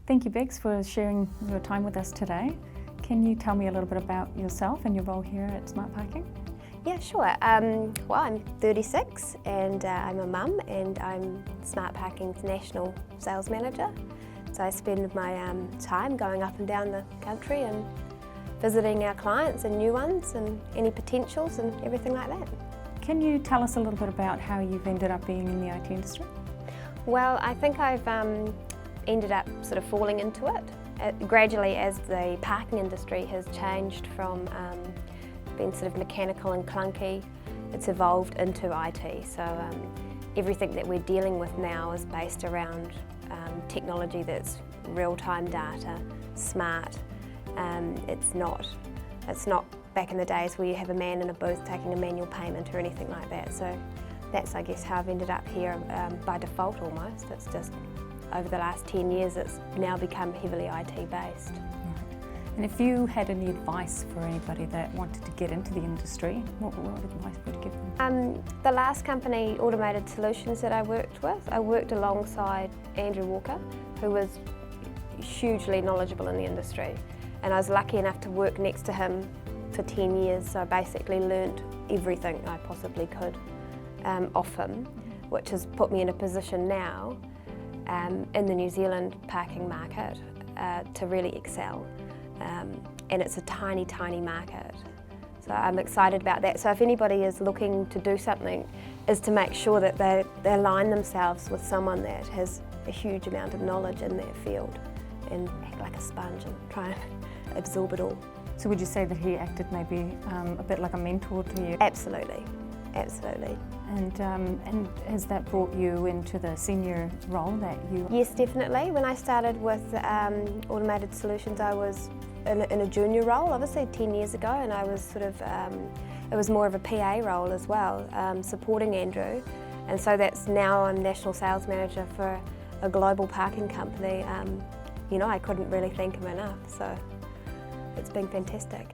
Thank you, Bex, for sharing your time with us today. Can you tell me a little bit about yourself and your role here at Smart Parking? Yeah, sure. Well, I'm 36 and I'm a mum, and I'm Smart Parking's National Sales Manager. So I spend my time going up and down the country and visiting our clients and new ones and any potentials and everything like that. Can you tell us a little bit about how you've ended up being in the IT industry? Well, I think I've ended up sort of falling into it. Gradually, as the parking industry has changed from being sort of mechanical and clunky, it's evolved into IT. So everything that we're dealing with now is based around technology that's real-time data, smart. It's not back in the days where you have a man in a booth taking a manual payment or anything like that. So that's, I guess, how I've ended up here by default almost. It's just over the last 10 years it's now become heavily IT based. And if you had any advice for anybody that wanted to get into the industry, what advice would you give them? The last company, Automated Solutions, that I worked alongside Andrew Walker, who was hugely knowledgeable in the industry. And I was lucky enough to work next to him for 10 years, so I basically learnt everything I possibly could off him, which has put me in a position now in the New Zealand parking market to really excel. And it's a tiny, tiny market. So I'm excited about that. So if anybody is looking to do something, is to make sure that they align themselves with someone that has a huge amount of knowledge in their field and act like a sponge and try and absorb it all. So would you say that he acted maybe a bit like a mentor to you? Absolutely, absolutely. And has that brought you into the senior role that you... Yes, definitely. When I started with Automated Solutions, I was in a junior role, obviously 10 years ago, and I was sort of, it was more of a PA role as well, supporting Andrew. And so that's now I'm National Sales Manager for a global parking company. You know, I couldn't really thank him enough, so it's been fantastic.